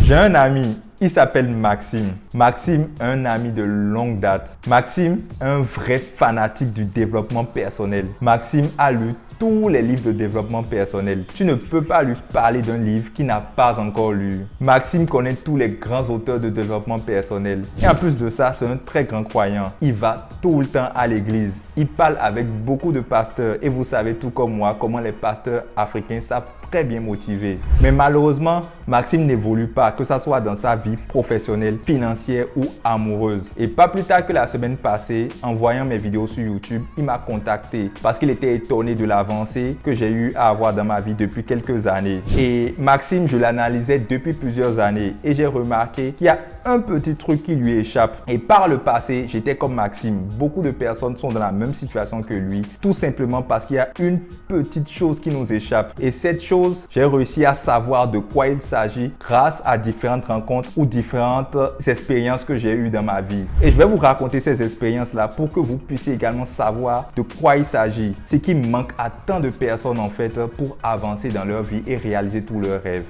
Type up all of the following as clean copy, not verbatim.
J'ai un ami, il s'appelle Maxime. Maxime, un ami de longue date. Maxime, un vrai fanatique du développement personnel. Maxime a lu tous les livres de développement personnel. Tu ne peux pas lui parler d'un livre qu'il n'a pas encore lu. Maxime connaît tous les grands auteurs de développement personnel. Et en plus de ça, c'est un très grand croyant. Il va tout le temps à l'église. Il parle avec beaucoup de pasteurs. Et vous savez tout comme moi comment les pasteurs africains savent très bien motiver. Mais malheureusement, Maxime n'évolue pas, que ce soit dans sa vie professionnelle, financière ou amoureuse. Et pas plus tard que la semaine passée, en voyant mes vidéos sur YouTube, il m'a contacté parce qu'il était étonné de l'avancée que j'ai eu à avoir dans ma vie depuis quelques années. Et Maxime, je l'analysais depuis plusieurs années et j'ai remarqué qu'il y a un petit truc qui lui échappe. Et par le passé, j'étais comme Maxime. Beaucoup de personnes sont dans la même situation que lui, tout simplement parce qu'il y a une petite chose qui nous échappe. Et cette chose, j'ai réussi à savoir de quoi il s'agit grâce à différentes rencontres ou différentes expériences que j'ai eues dans ma vie. Et je vais vous raconter ces expériences-là pour que vous puissiez également savoir de quoi il s'agit. Ce qui manque à tant de personnes en fait pour avancer dans leur vie et réaliser tous leurs rêves.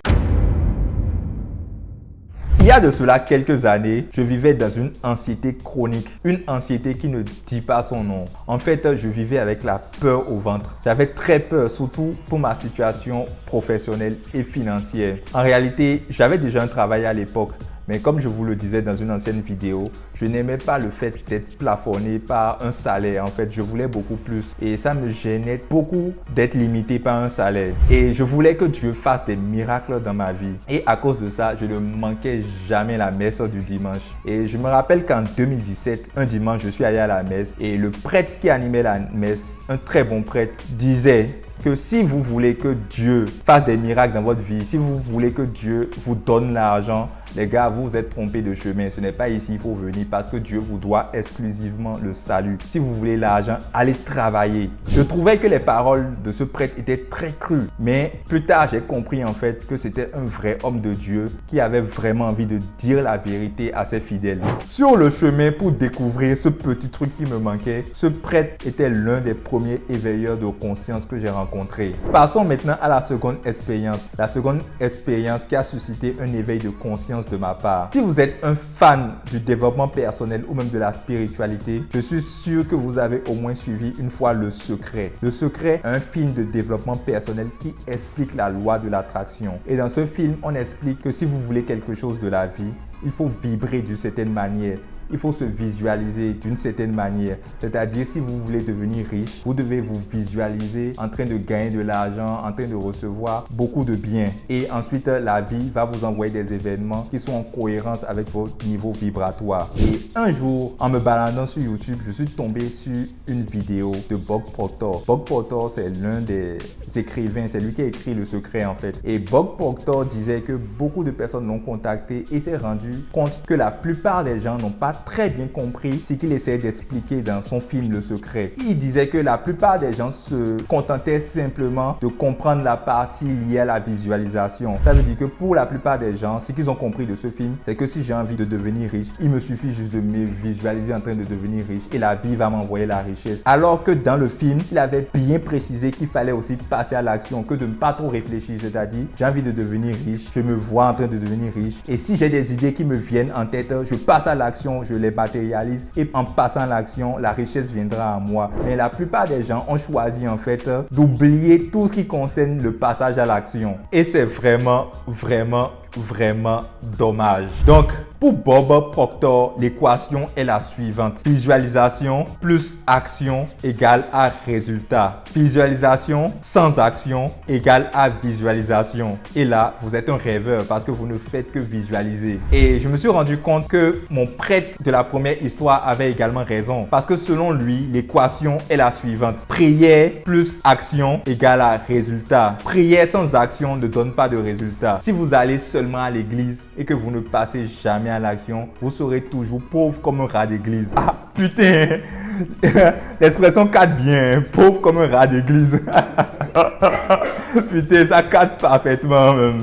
Il y a de cela quelques années, je vivais dans une anxiété chronique, une anxiété qui ne dit pas son nom. En fait, je vivais avec la peur au ventre. J'avais très peur, surtout pour ma situation professionnelle et financière. En réalité, j'avais déjà un travail à l'époque. Mais comme je vous le disais dans une ancienne vidéo, je n'aimais pas le fait d'être plafonné par un salaire. En fait, je voulais beaucoup plus et ça me gênait beaucoup d'être limité par un salaire. Et je voulais que Dieu fasse des miracles dans ma vie. Et à cause de ça, je ne manquais jamais la messe du dimanche. Et je me rappelle qu'en 2017, un dimanche, je suis allé à la messe et le prêtre qui animait la messe, un très bon prêtre, disait que si vous voulez que Dieu fasse des miracles dans votre vie, si vous voulez que Dieu vous donne l'argent, les gars, vous vous êtes trompés de chemin. Ce n'est pas ici qu'il faut venir parce que Dieu vous doit exclusivement le salut. Si vous voulez l'argent, allez travailler. Je trouvais que les paroles de ce prêtre étaient très crues. Mais plus tard, j'ai compris en fait que c'était un vrai homme de Dieu qui avait vraiment envie de dire la vérité à ses fidèles. Sur le chemin pour découvrir ce petit truc qui me manquait, ce prêtre était l'un des premiers éveilleurs de conscience que j'ai rencontré. Passons maintenant à la seconde expérience. La seconde expérience qui a suscité un éveil de conscience de ma part. Si vous êtes un fan du développement personnel ou même de la spiritualité, je suis sûr que vous avez au moins suivi une fois Le Secret. Le Secret, un film de développement personnel qui explique la loi de l'attraction. Et dans ce film, on explique que si vous voulez quelque chose de la vie, il faut vibrer d'une certaine manière. Il faut se visualiser d'une certaine manière. C'est-à-dire, si vous voulez devenir riche, vous devez vous visualiser en train de gagner de l'argent, en train de recevoir beaucoup de biens. Et ensuite, la vie va vous envoyer des événements qui sont en cohérence avec votre niveau vibratoire. Et un jour, en me baladant sur YouTube, je suis tombé sur une vidéo de Bob Proctor. Bob Proctor, c'est l'un des écrivains, c'est lui qui a écrit Le Secret en fait. Et Bob Proctor disait que beaucoup de personnes l'ont contacté et s'est rendu compte que la plupart des gens n'ont pas très bien compris ce qu'il essayait d'expliquer dans son film Le Secret. Il disait que la plupart des gens se contentaient simplement de comprendre la partie liée à la visualisation. Ça veut dire que pour la plupart des gens, ce qu'ils ont compris de ce film, c'est que si j'ai envie de devenir riche, il me suffit juste de me visualiser en train de devenir riche et la vie va m'envoyer la richesse. Alors que dans le film, il avait bien précisé qu'il fallait aussi passer à l'action, que de ne pas trop réfléchir. C'est-à-dire, j'ai envie de devenir riche, je me vois en train de devenir riche et si j'ai des idées qui me viennent en tête, je passe à l'action, je les matérialise et en passant à l'action, la richesse viendra à moi. Mais la plupart des gens ont choisi en fait d'oublier tout ce qui concerne le passage à l'action. Et c'est vraiment dommage. Donc, pour Bob Proctor, l'équation est la suivante. Visualisation plus action égale à résultat. Visualisation sans action égale à visualisation. Et là, vous êtes un rêveur parce que vous ne faites que visualiser. Et je me suis rendu compte que mon prêtre de la première histoire avait également raison. Parce que selon lui, l'équation est la suivante. Prière plus action égale à résultat. Prière sans action ne donne pas de résultat. Si vous allez seulement à l'église et que vous ne passez jamais à l'action, vous serez toujours pauvre comme un rat d'église. Ah putain, l'expression cadre bien, pauvre comme un rat d'église. Putain, ça cadre parfaitement même.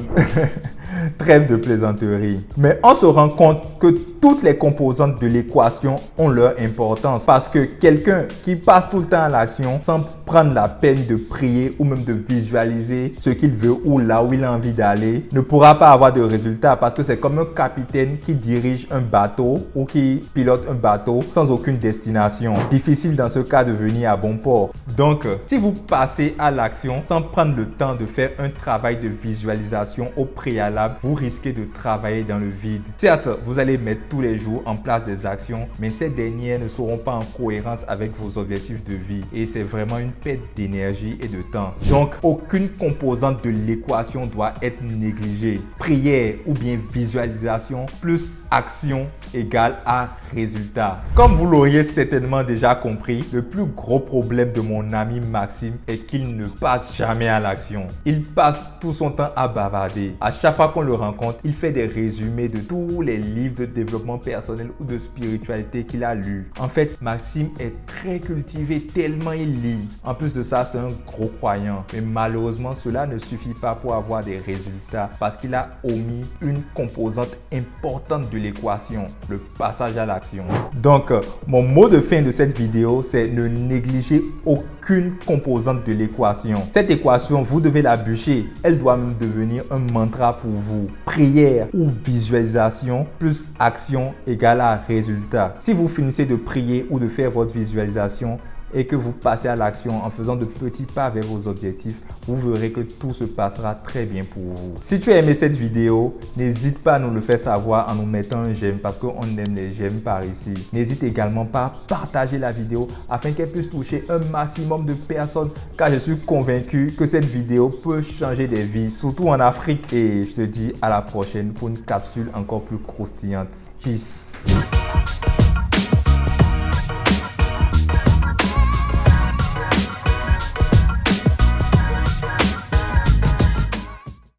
Trêve de plaisanterie. Mais on se rend compte que toutes les composantes de l'équation ont leur importance parce que quelqu'un qui passe tout le temps à l'action sans prendre la peine de prier ou même de visualiser ce qu'il veut ou là où il a envie d'aller ne pourra pas avoir de résultats parce que c'est comme un capitaine qui dirige un bateau ou qui pilote un bateau sans aucune destination. Difficile dans ce cas de venir à bon port. Donc, si vous passez à l'action sans prendre le temps de faire un travail de visualisation au préalable, vous risquez de travailler dans le vide. Certes, vous allez mettre tous les jours en place des actions, mais ces dernières ne seront pas en cohérence avec vos objectifs de vie et c'est vraiment une perte d'énergie et de temps. Donc, aucune composante de l'équation doit être négligée. Prière ou bien visualisation plus action égale à résultat. Comme vous l'auriez certainement déjà compris, le plus gros problème de mon ami Maxime est qu'il ne passe jamais à l'action. Il passe tout son temps à bavarder. À chaque fois qu'on le rencontre, il fait des résumés de tous les livres de développement personnel ou de spiritualité qu'il a lus. En fait, Maxime est très cultivé tellement il lit. En plus de ça, c'est un gros croyant. Mais malheureusement, cela ne suffit pas pour avoir des résultats parce qu'il a omis une composante importante de l'équation, le passage à l'action. Donc, mon mot de fin de cette vidéo, c'est ne négligez aucune composante de l'équation. Cette équation, vous devez la bûcher. Elle doit même devenir un mantra pour vous. Prière ou visualisation plus action égale à résultat. Si vous finissez de prier ou de faire votre visualisation et que vous passez à l'action en faisant de petits pas vers vos objectifs, vous verrez que tout se passera très bien pour vous. Si tu as aimé cette vidéo, n'hésite pas à nous le faire savoir en nous mettant un j'aime parce qu'on aime les j'aime par ici. N'hésite également pas à partager la vidéo afin qu'elle puisse toucher un maximum de personnes car je suis convaincu que cette vidéo peut changer des vies, surtout en Afrique. Et je te dis à la prochaine pour une capsule encore plus croustillante. Peace.